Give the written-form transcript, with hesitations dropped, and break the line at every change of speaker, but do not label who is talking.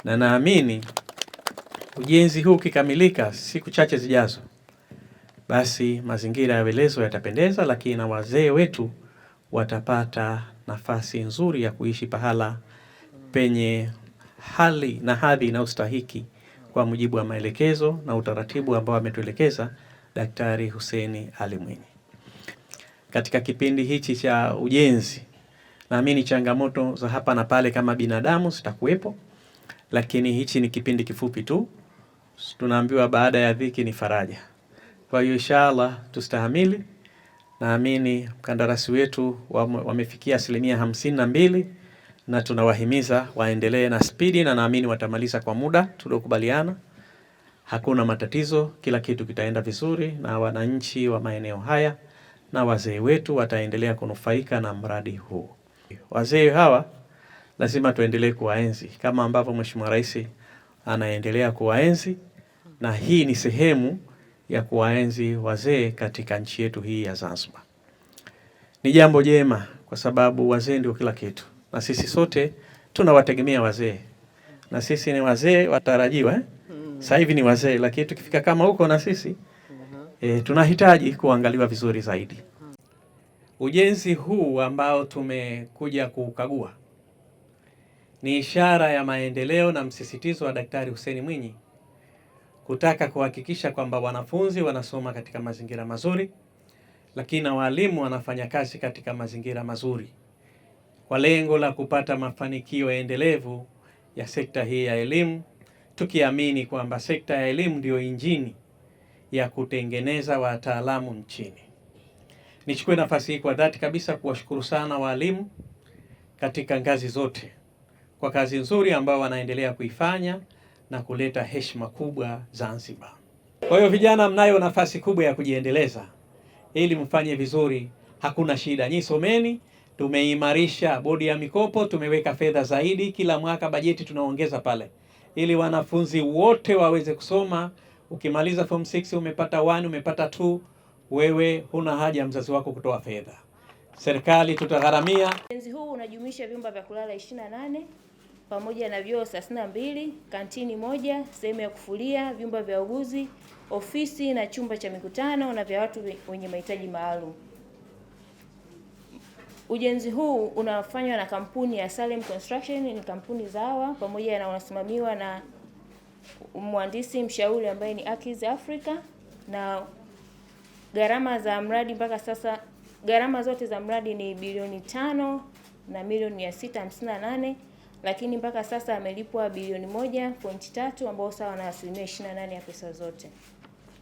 na naamini ujenzi huu ukikamilika siku chache zijazo, basi mazingira ya Welezo yatapendeza, lakini na wazee wetu watapata nafasi nzuri ya kuishi pahala penye hali na hadhi inayostahiki kwa mujibu wa maelekezo na utaratibu ambao ametuelekeza Daktari Hussein Ali Mwinyi. Katika kipindi hichi cha ujenzi, naamini changamoto za hapa na pale kama binadamu zitakuwepo, lakini hichi ni kipindi kifupi tu. Tunaambiwa baada ya dhiki ni faraja. Kwa hiyo inshallah tustahimili. Naamini mkandarasi wetu wamefikia 52% na tunawahimiza waendelee na spidi, na naamini watamaliza kwa muda tuliokubaliana. Hakuna matatizo, kila kitu kitaenda vizuri, na wananchi wa maeneo haya na wazee wetu wataendelea kunufaika na mradi huu. Wazee hawa lazima tuendelee kuwaenzi kama ambavyo Mheshimiwa Rais anaendelea kuwaenzi, na hii ni sehemu ya kuwaenzi wazee katika nchi yetu hii ya Zanzibar. Ni jambo jema kwa sababu wazee ndio kila kitu, na sisi sote tunawategemea wazee, na sisi ni wazee watarajiwa Sasa hivi ni wazee, lakini tukifika kama huko na sisi tunahitaji kuangaliwa vizuri zaidi. Ujenzi huu ambao tumekuja kukagua ni ishara ya maendeleo na msisitizo wa Daktari Hussein Mwinyi kutaka kuhakikisha kwamba wanafunzi wanasoma katika mazingira mazuri, lakini na walimu wanafanya kazi katika mazingira mazuri, kwa lengo la kupata mafanikio endelevu ya sekta hii ya elimu, tukiamini kwamba sekta ya elimu ndio injini ya kutengeneza wataalamu nchini. Nichukue nafasi hii kwa dhati kabisa kuwashukuru sana walimu katika ngazi zote kwa kazi nzuri ambayo wanaendelea kuifanya na kuleta heshima kubwa Zanzibar. Kwa hiyo vijana, mnayo nafasi kubwa ya kujiendeleza ili mfanye vizuri, hakuna shida. Nyinyi someni, tumeimarisha bodi ya mikopo, tumeweka fedha zaidi, kila mwaka bajeti tunaongeza pale ili wanafunzi wote waweze kusoma. Ukimaliza form 6 umepata 1, umepata 2, wewe huna haja mzazi wako kutoa fedha. Serikali tutagharamia.
Ujenzi huu unajumuisha vyumba vya kulala 28 pamoja na vyoo 32, kantini moja, sehemu ya kufulia, vyumba vya uguzi, ofisi na chumba cha mikutano na vya watu wenye mahitaji maalum. Ujenzi huu unafanywa na kampuni ya Salem Construction, ni kampuni zawa, pamoja na unasimamiwa na mhandisi mshauri ambaye ni Akiz Africa, na gharama za mradi mpaka sasa, gharama zote za mradi ni bilioni 5 na milioni 658, lakini mpaka sasa amelipwa bilioni 1.3 ambao sawa na 28% ya pesa zote.